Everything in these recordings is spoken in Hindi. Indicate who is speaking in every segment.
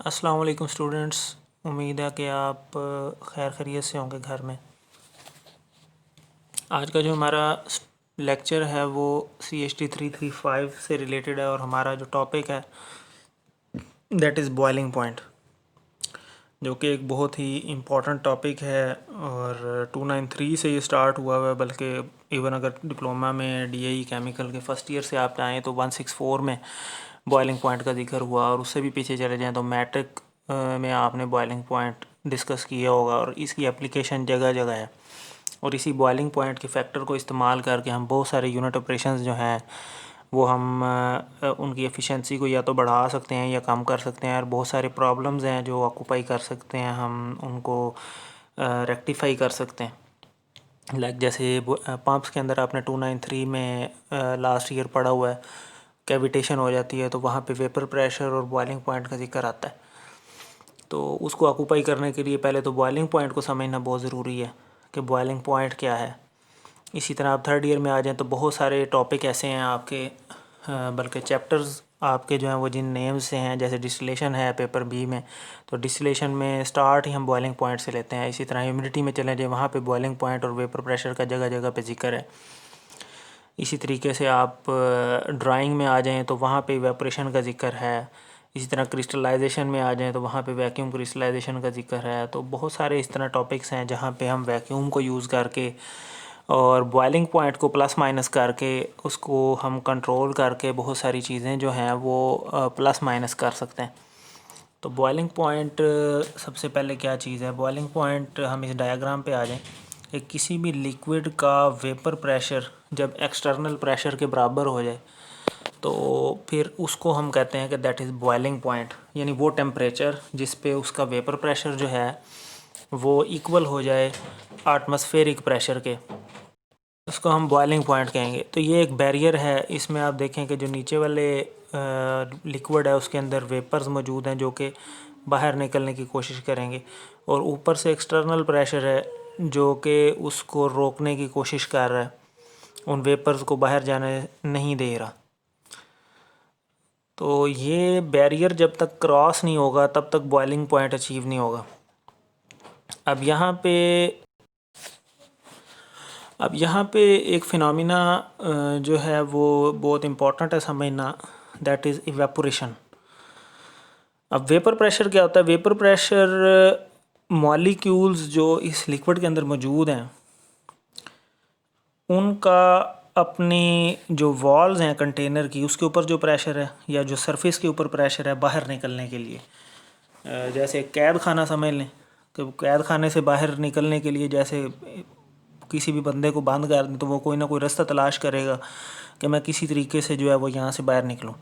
Speaker 1: अस्सलाम वालेकुम स्टूडेंट्स। उम्मीद है कि आप खैर खैरियत से होंगे घर में। आज का जो हमारा लेक्चर है वो CHT 335 से रिलेटेड है और हमारा जो टॉपिक है दैट इज़ बॉइलिंग पॉइंट, जो कि एक बहुत ही इम्पोर्टेंट टॉपिक है और 293 से ये स्टार्ट हुआ हुआ है। बल्कि इवन अगर डिप्लोमा में DAE केमिकल के फ़र्स्ट ईयर से आप आएँ तो 164 में बॉइलिंग पॉइंट का जिक्र हुआ, और उससे भी पीछे चले जाएँ तो मैट्रिक में आपने बॉइलिंग पॉइंट डिस्कस किया होगा और इसकी एप्लीकेशन जगह जगह है। और इसी बॉइलिंग पॉइंट के फैक्टर को इस्तेमाल करके हम बहुत सारे यूनिट ऑपरेशंस जो हैं वो हम उनकी एफिशिएंसी को या तो बढ़ा सकते हैं या कम कर सकते हैं, और बहुत सारे प्रॉब्लम्स हैं जो ऑक्यूपाई कर सकते हैं, हम उनको रेक्टिफाई कर सकते हैं। लाइक जैसे पंप्स के अंदर आपने 293 में लास्ट ईयर पढ़ा हुआ है, कैविटेशन हो जाती है तो वहाँ पे वेपर प्रेशर और बॉइलिंग पॉइंट का जिक्र आता है। तो उसको ऑक्यूपाई करने के लिए पहले तो बॉइलिंग पॉइंट को समझना बहुत ज़रूरी है कि बॉइलिंग पॉइंट क्या है। इसी तरह आप थर्ड ईयर में आ जाएं तो बहुत सारे टॉपिक ऐसे हैं आपके, बल्कि चैप्टर्स आपके जो हैं वो जिन नेम्स से हैं, जैसे डिस्टिलेशन है पेपर बी में, तो डिस्टिलेशन में स्टार्ट ही हम बॉइलिंग पॉइंट से लेते हैं। इसी तरह ह्यूमिडिटी में चले जाए, वहाँ पे बॉइलिंग पॉइंट और वेपर प्रेशर का जगह जगह पे जिक्र है। इसी तरीके से आप ड्राइंग में आ जाएँ तो वहाँ पे इवेपोरेशन का जिक्र है। इसी तरह क्रिस्टलाइजेशन में आ जाएँ तो वहाँ पे वैक्यूम क्रिस्टलाइजेशन का जिक्र है। तो बहुत सारे इस तरह टॉपिक्स हैं जहाँ पे हम वैक्यूम को यूज़ करके और बॉइलिंग पॉइंट को प्लस माइनस करके उसको हम कंट्रोल करके बहुत सारी चीज़ें जो हैं वो प्लस माइनस कर सकते हैं। तो बॉइलिंग पॉइंट सबसे पहले क्या चीज़ है? बॉइलिंग पॉइंट, हम इस डायग्राम पे आ जाएं कि किसी भी लिक्विड का वेपर प्रेशर जब एक्सटर्नल प्रेशर के बराबर हो जाए तो फिर उसको हम कहते हैं कि दैट इज़ बॉइलिंग पॉइंट, यानी वो टेम्परेचर जिस पे उसका वेपर प्रेशर जो है वो इक्वल हो जाए एटमॉस्फेरिक प्रेशर के, उसको हम बॉइलिंग पॉइंट कहेंगे। तो ये एक बैरियर है, इसमें आप देखें कि जो नीचे वाले लिक्विड है उसके अंदर वेपर्स मौजूद हैं जो कि बाहर निकलने की कोशिश करेंगे, और ऊपर से एक्सटर्नल प्रेशर है जो कि उसको रोकने की कोशिश कर रहा है, उन वेपर्स को बाहर जाने नहीं दे रहा। तो ये बैरियर जब तक क्रॉस नहीं होगा तब तक बॉइलिंग पॉइंट अचीव नहीं होगा। अब यहाँ पे एक फिनोमिना जो है वो बहुत इम्पोर्टेंट है समझना, दैट इज़ इवेपोरेशन। अब वेपर प्रेशर क्या होता है? वेपर प्रेशर मॉलिक्यूल्स जो इस लिक्विड के अंदर मौजूद हैं उनका अपनी जो वॉल्स हैं कंटेनर की उसके ऊपर जो प्रेशर है या जो सरफेस के ऊपर प्रेशर है बाहर निकलने के लिए, जैसे कैद खाना समझ लें कि कैद खाने से बाहर निकलने के लिए जैसे किसी भी बंदे को बंद कर दें तो वो कोई ना कोई रास्ता तलाश करेगा कि मैं किसी तरीके से जो है वो यहाँ से बाहर निकलूँ।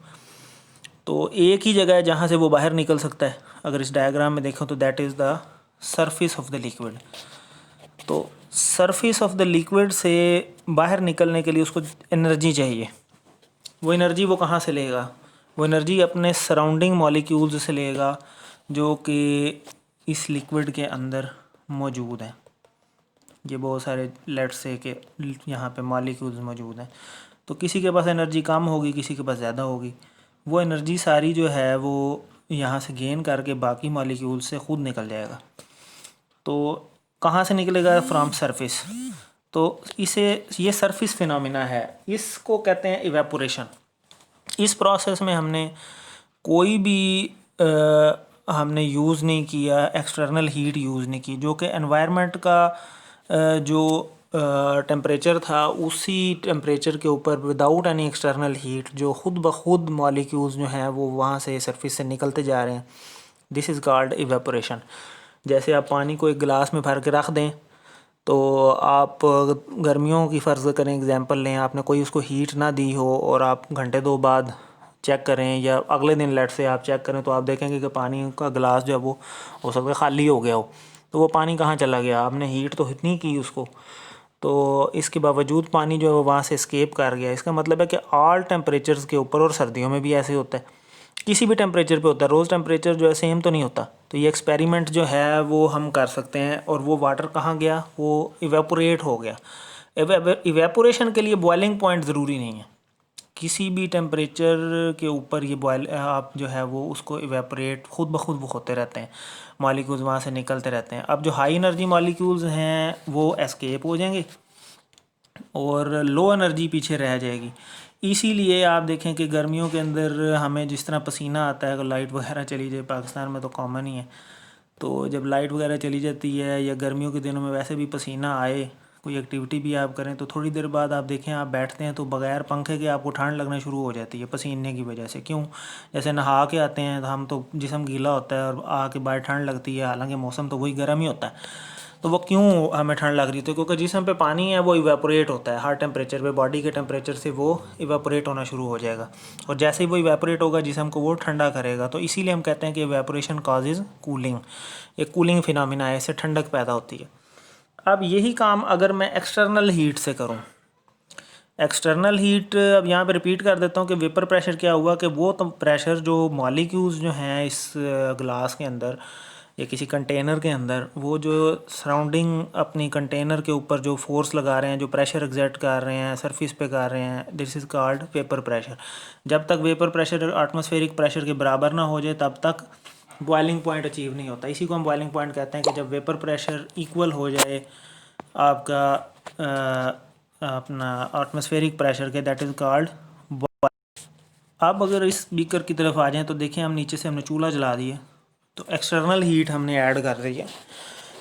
Speaker 1: तो एक ही जगह है जहाँ से वो बाहर निकल सकता है, अगर इस डायग्राम में देखो तो that is the surface of the liquid. तो सरफेस ऑफ द लिक्विड से बाहर निकलने के लिए उसको एनर्जी चाहिए। वो एनर्जी वो कहाँ से लेगा? वो एनर्जी अपने सराउंडिंग मॉलिक्यूल्स से लेगा जो कि इस लिक्विड के अंदर मौजूद हैं। ये बहुत सारे लेट्स से कि यहाँ पे मॉलिक्यूल्स मौजूद हैं, तो किसी के पास एनर्जी कम होगी, किसी के पास ज़्यादा होगी। वो एनर्जी सारी जो है वो यहाँ से गेन करके बाकी मॉलिक्यूल्स से ख़ुद निकल जाएगा। तो कहाँ से निकलेगा? From surface. तो इसे ये सरफेस फिनोमिना है, इसको कहते हैं इवेपोरेशन। इस प्रोसेस में हमने कोई भी हमने यूज़ नहीं किया, एक्सटर्नल हीट यूज़ नहीं की, जो कि एनवायरनमेंट का जो टेम्परेचर था उसी टेम्परेचर के ऊपर विदाउट एनी एक्सटर्नल हीट जो ख़ुद ब खुद मॉलिक्यूल्स जो हैं वो वहाँ से सरफेस से निकलते जा रहे हैं, दिस इज़ कॉल्ड इवेपोरेशन। जैसे आप पानी को एक गिलास में भर के रख दें तो आप गर्मियों की फ़र्ज़ करें एग्जांपल लें, आपने कोई उसको हीट ना दी हो और आप घंटे दो बाद चेक करें या अगले दिन लेट से आप चेक करें तो आप देखेंगे कि पानी का गिलास जो है वो हो सकता है ख़ाली हो गया हो। तो वो पानी कहाँ चला गया? आपने हीट तो इतनी की उसको, तो इसके बावजूद पानी जो है वो वहाँ से एस्केप कर गया। इसका मतलब है कि ऑल टेम्परेचर्स के ऊपर, और सर्दियों में भी ऐसे होता है, किसी भी टेम्परेचर पे होता है, रोज़ टेम्परेचर जो है सेम तो नहीं होता। तो ये एक्सपेरिमेंट जो है वो हम कर सकते हैं। और वो वाटर कहाँ गया? वो इवेपोरेट हो गया। इवेपोरेशन के लिए बॉइलिंग पॉइंट ज़रूरी नहीं है। किसी भी टेम्परेचर के ऊपर ये बॉयल आप जो है वो उसको इवेपोरेट खुद ब खुद वो होते रहते हैं, मॉलिक्यूल्स वहाँ से निकलते रहते हैं। अब जो हाई एनर्जी मॉलिक्यूल्स हैं वो एस्केप हो जाएंगे और लो एनर्जी पीछे रह जाएगी। इसीलिए आप देखें कि गर्मियों के अंदर हमें जिस तरह पसीना आता है, अगर लाइट वगैरह चली जाए, पाकिस्तान में तो कॉमन ही है, तो जब लाइट वगैरह चली जाती है या गर्मियों के दिनों में वैसे भी पसीना आए, कोई एक्टिविटी भी आप करें, तो थोड़ी देर बाद आप देखें आप बैठते हैं तो बगैर पंखे के आपको ठंड लगना शुरू हो जाती है पसीने की वजह से। क्यों? जैसे नहा के आते हैं तो हम तो जिस्म गीला होता है और आके बाहर ठंड लगती है, हालांकि मौसम तो वही गर्म ही होता है। तो वो क्यों हमें ठंड लग रही थी? क्योंकि जिसम पे पानी है वो इवेपोरेट होता है हर टेम्परेचर पे, बॉडी के टेम्परेचर से वो इवेपोरेट होना शुरू हो जाएगा, और जैसे ही वो इवेपोरेट होगा जिसम को वो ठंडा करेगा। तो इसीलिए हम कहते हैं कि इवेपोरेशन कॉजेज़ कूलिंग, एक कूलिंग फिनोमिना है, इससे ठंडक पैदा होती है। अब यही काम अगर मैं एक्सटर्नल हीट से करूँ, एक्सटर्नल हीट, अब यहाँ पे रिपीट कर देता हूँ कि वेपर प्रेशर क्या हुआ कि वो तो प्रेशर जो मॉलिक्यूल्स जो हैं इस ग्लास के अंदर या किसी कंटेनर के अंदर, वो जो सराउंडिंग अपनी कंटेनर के ऊपर जो फोर्स लगा रहे हैं, जो प्रेशर एग्जर्ट कर रहे हैं, सरफेस पे कर रहे हैं, this is called vapour pressure. जब तक वेपर प्रेशर एटमॉस्फेरिक प्रेशर के बराबर ना हो जाए तब तक बॉइलिंग पॉइंट अचीव नहीं होता। इसी को हम बॉइलिंग पॉइंट कहते हैं कि जब वेपर प्रेशर इक्वल हो जाए आपका अपना एटमॉस्फेरिक प्रेशर के, दैट इज़ कॉल्ड। अब अगर इस बीकर की तरफ आ जाएं तो देखें हम नीचे से हमने चूल्हा जला दिया, तो एक्सटर्नल हीट हमने ऐड कर रही है।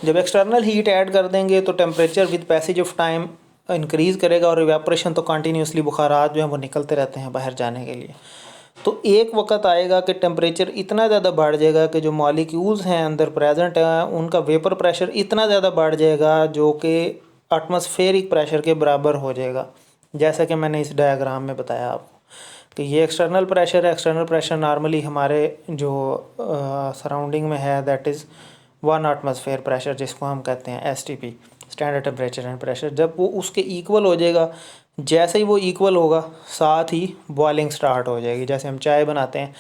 Speaker 1: जब एक्सटर्नल हीट ऐड कर देंगे तो temperature with passage of time increase करेगा और इवेपोरेशन तो कंटिन्यूसली बुखारात जो हैं वो निकलते रहते हैं बाहर जाने के लिए। तो एक वक्त आएगा कि टेम्परेचर इतना ज़्यादा बढ़ जाएगा कि जो मॉलिक्यूल्स हैं अंदर प्रेजेंट हैं उनका वेपर प्रेशर इतना ज़्यादा बढ़ जाएगा जो कि एटमॉस्फेरिक प्रेशर के बराबर हो जाएगा, जैसा कि मैंने इस डायग्राम में बताया आपको कि ये एक्सटर्नल प्रेशर है। एक्सटर्नल प्रेशर नॉर्मली हमारे जो सराउंडिंग में है दैट इज़ 1 एटमॉस्फेयर प्रेशर, जिसको हम कहते हैं STP, standard temperature and pressure. जब वो उसके इक्वल हो जाएगा, जैसे ही वो इक्वल होगा साथ ही बॉइलिंग स्टार्ट हो जाएगी। जैसे हम चाय बनाते हैं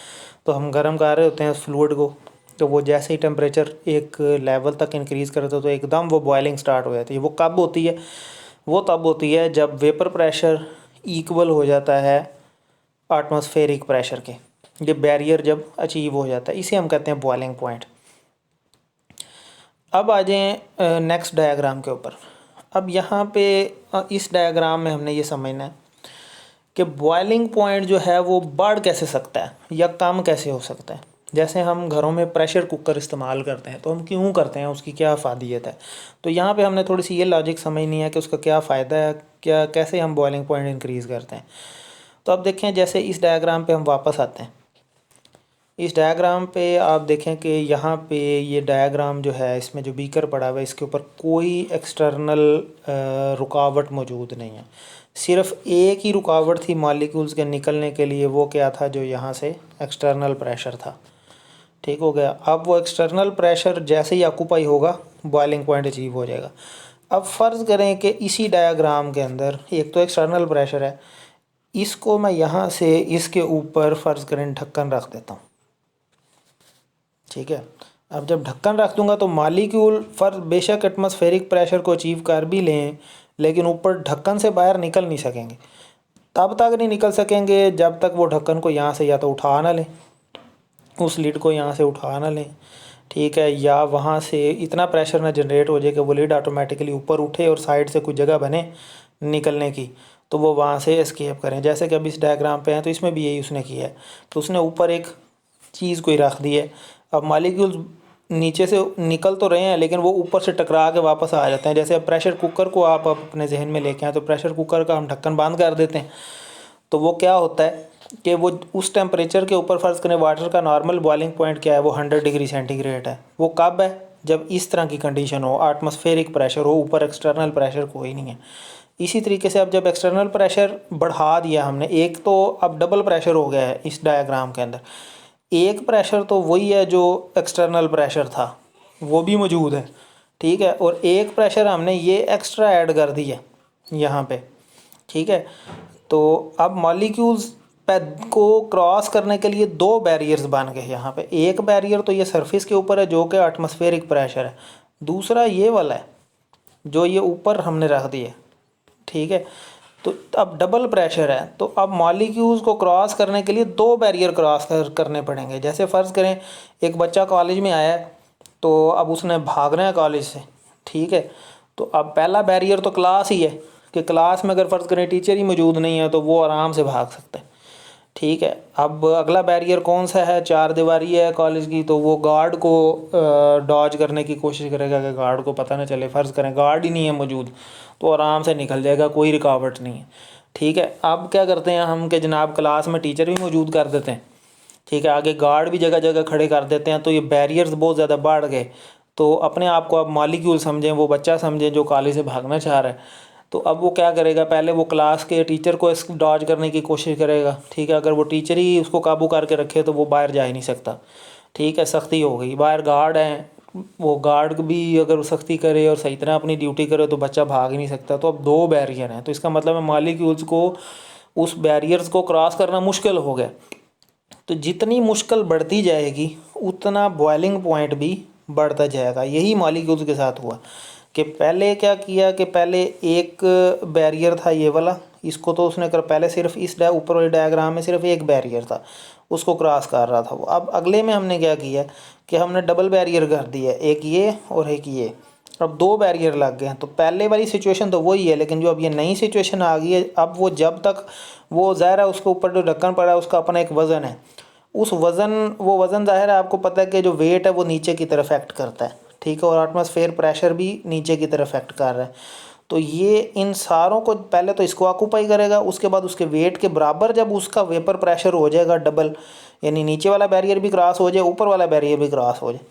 Speaker 1: तो हम गर्म कर रहे होते हैं उस फ्लूइड को, तो वो जैसे ही टेम्परेचर एक लेवल तक इंक्रीज़ करता है तो एकदम वो बॉइलिंग स्टार्ट हो जाती है। वो कब होती है? वो तब होती है जब वेपर प्रेशर इक्वल हो जाता है एटमॉस्फेरिक प्रेशर के, ये बैरियर जब अचीव हो जाता है, इसे हम कहते हैं बॉइलिंग पॉइंट। अब आ जाएँ नेक्स्ट डायग्राम के ऊपर। अब यहाँ पे इस डायग्राम में हमने ये समझना है कि बॉइलिंग पॉइंट जो है वो बढ़ कैसे सकता है या कम कैसे हो सकता है। जैसे हम घरों में प्रेशर कुकर इस्तेमाल करते हैं तो हम क्यों करते हैं, उसकी क्या फ़ायदियत है। तो यहाँ पे हमने थोड़ी सी ये लॉजिक समझनी है कि उसका क्या फ़ायदा है, क्या कैसे हम बॉइलिंग पॉइंट इंक्रीज़ करते हैं। तो अब देखें, जैसे इस डायग्राम पे हम वापस आते हैं। इस डायग्राम पे आप देखें कि यहाँ पे ये डायग्राम जो है इसमें जो बीकर पड़ा हुआ है इसके ऊपर कोई एक्सटर्नल रुकावट मौजूद नहीं है। सिर्फ एक ही रुकावट थी मॉलिक्यूल्स के निकलने के लिए, वो क्या था? जो यहाँ से एक्सटर्नल प्रेशर था। ठीक हो गया। अब वो एक्सटर्नल प्रेशर जैसे ही ऑक्यूपाई होगा बॉइलिंग पॉइंट अचीव हो जाएगा। अब फ़र्ज़ करें कि इसी डायग्राम के अंदर एक तो एक्सटर्नल प्रेशर है, इसको मैं यहाँ से इसके ऊपर फ़र्ज़ करें ढक्कन रख देता हूँ। ठीक है। अब जब ढक्कन रख दूंगा तो मॉलिक्यूल बेशक एटमॉस्फेरिक प्रेशर को अचीव कर भी लें, लेकिन ऊपर ढक्कन से बाहर निकल नहीं सकेंगे। तब तक नहीं निकल सकेंगे जब तक वो ढक्कन को यहाँ से या तो उठा ना लें, उस लिड को यहाँ से उठा ना लें, ठीक है, या वहाँ से इतना प्रेशर ना जनरेट हो जाए कि वो लिड ऑटोमेटिकली ऊपर उठे और साइड से कुछ जगह बने निकलने की, तो वो वहाँ से एस्केप करें। जैसे कि अब इस डायग्राम पे हैं तो इसमें भी यही उसने किया है कि उसने ऊपर एक चीज़ कोई रख दी है। अब मॉलिक्यूल्स नीचे से निकल तो रहे हैं लेकिन वो ऊपर से टकरा के वापस आ जाते हैं। जैसे अब प्रेशर कुकर को आप अपने जहन में लेके आए तो प्रेशर कुकर का हम ढक्कन बंद कर देते हैं, तो वो क्या होता है कि वो उस टेम्परेचर के ऊपर, फ़र्ज़ करें वाटर का नॉर्मल बॉइलिंग पॉइंट क्या है, वो 100 डिग्री सेंटीग्रेड है। वो कब है? जब इस तरह की कंडीशन हो, एटमॉस्फेरिक प्रेशर हो, ऊपर एक्सटर्नल प्रेशर कोई नहीं है। इसी तरीके से अब जब एक्सटर्नल प्रेशर बढ़ा दिया हमने, एक तो अब डबल प्रेशर हो गया है इस डायग्राम के अंदर। एक प्रेशर तो वही है जो एक्सटर्नल प्रेशर था, वो भी मौजूद है, ठीक है, और एक प्रेशर हमने ये एक्स्ट्रा ऐड कर दिया यहाँ पे, ठीक है। तो अब मॉलिक्यूल्स को क्रॉस करने के लिए दो बैरियर्स बन गए यहाँ पे। एक बैरियर तो ये सरफेस के ऊपर है जो कि एटमॉस्फेरिक प्रेशर है, दूसरा ये वाला है जो ये ऊपर हमने रख दिया, ठीक है। तो अब डबल प्रेशर है, तो अब मॉलिक्यूल्स को क्रॉस करने के लिए दो बैरियर क्रॉस करने पड़ेंगे। जैसे फ़र्ज़ करें एक बच्चा कॉलेज में आया है, तो अब उसने भागना है कॉलेज से, ठीक है। तो अब पहला बैरियर तो क्लास ही है, कि क्लास में अगर फ़र्ज़ करें टीचर ही मौजूद नहीं है तो वो आराम से भाग सकता है, ठीक है। अब अगला बैरियर कौन सा है, चार दीवारी है कॉलेज की, तो वो गार्ड को डॉज करने की कोशिश करेगा कि गार्ड को पता ना चले। फ़र्ज़ करें गार्ड ही नहीं है मौजूद, तो आराम से निकल जाएगा, कोई रुकावट नहीं है, ठीक है। अब क्या करते हैं हम कि जनाब क्लास में टीचर भी मौजूद कर देते हैं, ठीक है, आगे गार्ड भी जगह जगह खड़े कर देते हैं, तो ये बैरियर्स बहुत ज़्यादा बढ़ गए। तो अपने आप को आप मॉलिक्यूल समझें, वो बच्चा समझें जो कॉलेज से भागना चाह रहा है। तो अब वो क्या करेगा, पहले वो क्लास के टीचर को डॉज करने की कोशिश करेगा, ठीक है। अगर वो टीचर ही उसको काबू करके रखे तो वो बाहर जा ही नहीं सकता, ठीक है, सख्ती हो गई। बाहर गार्ड हैं, वो गार्ड भी अगर सख्ती करे और सही तरह अपनी ड्यूटी करे तो बच्चा भाग ही नहीं सकता। तो अब दो बैरियर हैं, तो इसका मतलब है मॉलिक्यूल्स को उस बैरियर्स को क्रॉस करना मुश्किल हो गया। तो जितनी मुश्किल बढ़ती जाएगी उतना बॉइलिंग पॉइंट भी बढ़ता जाएगा। यही मॉलिक्यूल्स के साथ हुआ कि पहले क्या किया कि पहले एक बैरियर था ये वाला, इसको तो उसने कर पहले सिर्फ इस ऊपर वाले डायग्राम में सिर्फ एक बैरियर था, उसको क्रॉस कर रहा था वो। अब अगले में हमने क्या किया कि हमने डबल बैरियर कर दिया, एक ये और एक ये, अब दो बैरियर लग गए हैं। तो पहले वाली सिचुएशन तो वही है, लेकिन जो अब ये नई सिचुएशन आ गई है, अब वो जब तक वो ज़ाहिर है उसके ऊपर जो ढक्कन पड़ा है उसका अपना एक वज़न है, उस वज़न वो वज़न ज़ाहिर है आपको पता है कि जो वेट है वो नीचे की तरफ एक्ट करता है, ठीक है, और एटमॉस्फेयर प्रेशर भी नीचे की तरफ एक्ट कर रहा है। तो ये इन सारों को पहले तो इसको ऑक्यूपाई करेगा, उसके बाद उसके वेट के बराबर जब उसका वेपर प्रेशर हो जाएगा डबल, यानी नीचे वाला बैरियर भी क्रॉस हो जाए ऊपर वाला बैरियर भी क्रॉस हो जाए,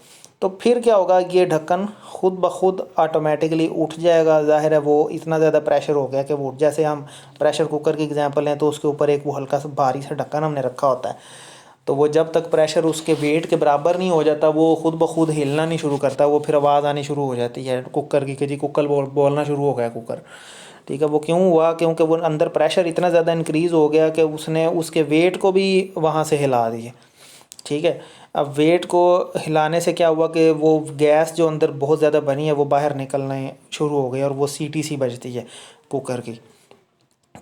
Speaker 1: तो फिर क्या होगा, ये ढक्कन खुद ब खुद ऑटोमेटिकली उठ जाएगा। ज़ाहिर है वो इतना ज़्यादा प्रेशर हो गया कि वो, जैसे हम प्रेशर कुकर की एग्जांपल लें तो उसके ऊपर एक वो हल्का सा भारी सा ढक्कन हमने रखा होता है, तो वो जब तक प्रेशर उसके वेट के बराबर नहीं हो जाता वो खुद ब खुद हिलना नहीं शुरू करता, वो फिर आवाज़ आनी शुरू हो जाती है कुकर की कि जी कुकर बोलना शुरू हो गया कुकर, ठीक है। वो क्यों हुआ, क्योंकि वो अंदर प्रेशर इतना ज़्यादा इंक्रीज़ हो गया कि उसने उसके वेट को भी वहाँ से हिला दिया, ठीक है। अब वेट को हिलाने से क्या हुआ कि वो गैस जो अंदर बहुत ज़्यादा बनी है वो बाहर निकलने शुरू हो गई और वो सीटी बजती है कुकर की,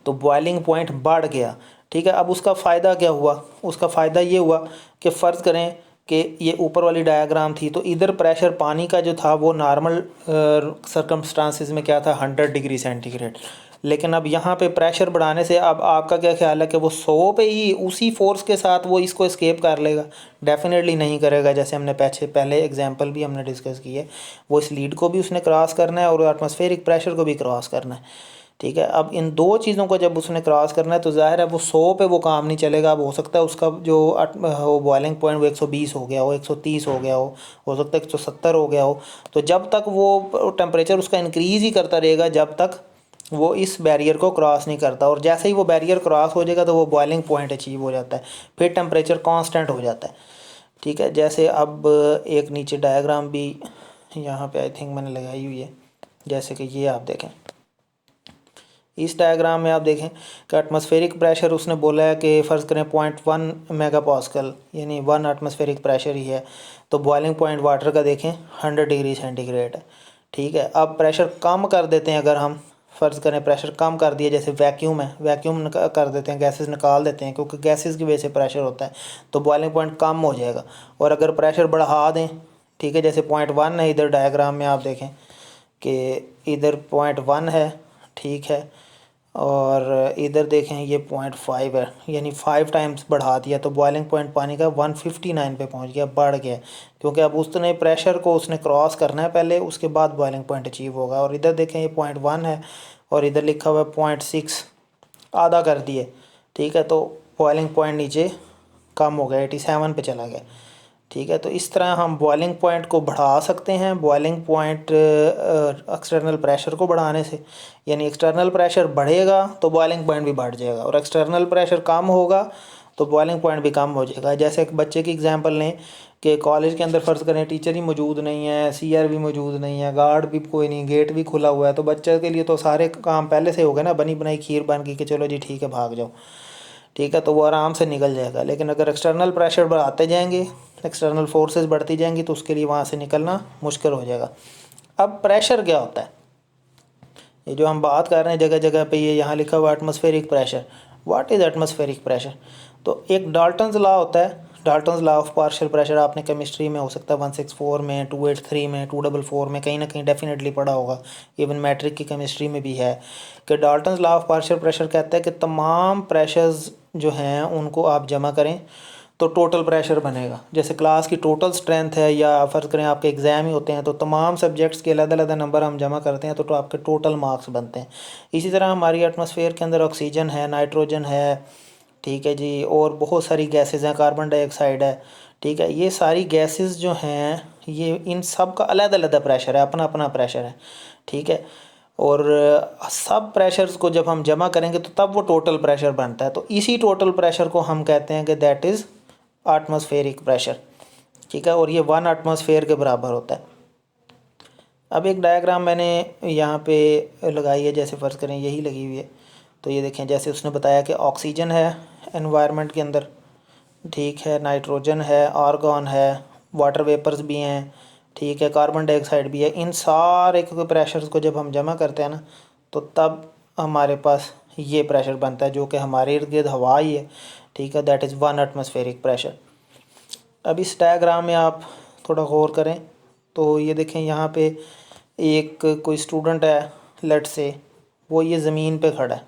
Speaker 1: तो बॉइलिंग पॉइंट बढ़ गया, ठीक है। अब उसका फ़ायदा क्या हुआ, उसका फ़ायदा ये हुआ कि फ़र्ज़ करें कि ये ऊपर वाली डायग्राम थी, तो इधर प्रेशर पानी का जो था वो नॉर्मल सर्कमस्टांसिस में क्या था 100 डिग्री सेंटीग्रेड, लेकिन अब यहाँ पे प्रेशर बढ़ाने से अब आपका क्या ख्याल है कि वो 100 पे ही उसी फोर्स के साथ वो इसको एस्केप कर लेगा? डेफिनेटली नहीं करेगा। जैसे हमने पहले एग्जांपल भी हमने डिस्कस की है, वो इस लीड को भी उसने क्रॉस करना है और एटमॉस्फेरिक प्रेशर को भी क्रॉस करना है, ठीक है। अब इन दो चीज़ों को जब उसने क्रॉस करना है तो ज़ाहिर है वो 100 पे वो काम नहीं चलेगा। अब हो सकता है उसका जो वो बॉइलिंग पॉइंट वो 120 हो गया हो, 130 हो गया हो सकता है 170 हो गया हो। तो जब तक वो टेम्परेचर उसका इंक्रीज़ ही करता रहेगा जब तक वो इस बैरियर को क्रॉस नहीं करता, और जैसे ही वो बैरियर क्रॉस हो जाएगा तो वो बॉइलिंग पॉइंट अचीव हो जाता है, फिर टेम्परेचर कांस्टेंट हो जाता है, ठीक है। जैसे अब एक नीचे डायग्राम भी यहाँ पे आई थिंक मैंने लगाई हुई है, जैसे कि ये आप देखें, इस डायग्राम में आप देखें कि एटमॉस्फेरिक प्रेशर उसने बोला है कि फ़र्ज़ करें 0.1 मेगा पास्कल यानी 1 एटमॉस्फेरिक प्रेशर ही है। तो बॉइलिंग पॉइंट वाटर का देखें 100 डिग्री सेंटीग्रेड है, ठीक है। अब प्रेशर कम कर देते हैं, अगर हम फ़र्ज़ करें प्रेशर कम कर दिया, जैसे वैक्यूम है, वैक्यूम कर देते हैं, गैसेस निकाल देते हैं क्योंकि गैसेस की वजह से प्रेशर होता है, तो बॉइलिंग पॉइंट कम हो जाएगा। और अगर प्रेशर बढ़ा दें, ठीक है, जैसे 0.1 है, इधर डायग्राम में आप देखें कि इधर 0.1 है, ठीक है, और इधर देखें ये 0.5 है, यानी 5 टाइम्स बढ़ा दिया, तो बॉइलिंग पॉइंट पानी का 159 पे पहुंच गया, बढ़ गया, क्योंकि अब उसने प्रेशर को उसने क्रॉस करना है पहले, उसके बाद बॉइलिंग पॉइंट अचीव होगा। और इधर देखें ये 0.1 है और इधर लिखा हुआ है 0.6, आधा कर दिए, ठीक है, तो बॉइलिंग पॉइंट नीचे कम हो गया, 87 पे चला गया, ठीक है। तो इस तरह हम बॉइलिंग पॉइंट को बढ़ा सकते हैं, बॉइलिंग पॉइंट एक्सटर्नल प्रेशर को बढ़ाने से, यानी एक्सटर्नल प्रेशर बढ़ेगा तो बॉइलिंग पॉइंट भी बढ़ जाएगा, और एक्सटर्नल प्रेशर कम होगा तो बॉइलिंग पॉइंट भी कम हो जाएगा। जैसे एक बच्चे की एग्जांपल लें कि कॉलेज के अंदर फ़र्ज़ करें टीचर ही मौजूद नहीं है, सीआर भी मौजूद नहीं है, गार्ड भी कोई नहीं, गेट भी खुला हुआ है, तो बच्चे के लिए तो सारे काम पहले से हो गए ना, बनी बनाई खीर बन गई कि चलो जी ठीक है भाग जाओ, ठीक है, तो वो आराम से निकल जाएगा। लेकिन अगर एक्सटर्नल प्रेशर बढ़ाते जाएंगे, एक्सटर्नल फोर्सेस बढ़ती जाएंगी, तो उसके लिए वहाँ से निकलना मुश्किल हो जाएगा। अब प्रेशर क्या होता है, ये जो हम बात कर रहे हैं जगह जगह पे, ये यहाँ लिखा हुआ atmospheric pressure. What is atmospheric pressure? तो एक डाल्टन्स लॉ होता है, Dalton's law of partial pressure. आपने केमिस्ट्री में हो सकता है 164 में, 283 में, 244 में कहीं ना कहीं डेफिनेटली पढ़ा होगा। इवन मैट्रिक की केमिस्ट्री में भी है कि Dalton's law of partial pressure कहता है कि तमाम प्रेशर्स जो हैं उनको आप जमा करें तो टोटल प्रेशर बनेगा। जैसे क्लास की टोटल स्ट्रेंथ है, या फ़र्ज़ करें आपके एग्ज़ाम ही होते हैं तो तमाम सब्जेक्ट्स के अलग अलग नंबर हम जमा करते हैं तो आपके टोटल मार्क्स बनते हैं। इसी तरह हमारी एटमॉस्फेयर के अंदर ऑक्सीजन है, नाइट्रोजन है, ठीक है जी, और बहुत सारी गैसेस हैं, कार्बन डाइऑक्साइड है, ठीक है। ये सारी गैसेस जो हैं ये इन सब का अलग अलग प्रेशर है, अपना अपना प्रेशर है, ठीक है। और सब प्रेशर्स को जब हम जमा करेंगे तो तब वो टोटल प्रेशर बनता है। तो इसी टोटल प्रेशर को हम कहते हैं कि दैट इज़ एटमॉस्फेरिक प्रेशर, ठीक है। और ये 1 एटमॉस्फेयर के बराबर होता है। अब एक डायग्राम मैंने यहाँ पे लगाई है, जैसे फ़र्ज़ करें यही लगी हुई है। तो ये देखें, जैसे उसने बताया कि ऑक्सीजन है एनवायरनमेंट के अंदर, ठीक है, नाइट्रोजन है, आर्गॉन है, वाटर वेपर्स भी हैं, ठीक है, कार्बन डाइऑक्साइड भी है। इन सारे के प्रेशर्स को जब हम जमा करते हैं ना तो तब हमारे पास ये प्रेशर बनता है जो कि हमारे इर्द गिर्द हवा ही है, ठीक है। That is 1 atmospheric pressure. अब इस डायग्राम में आप थोड़ा गौर करें तो ये देखें, यहाँ पे एक कोई स्टूडेंट है, लेट से वो ये ज़मीन पे खड़ा है,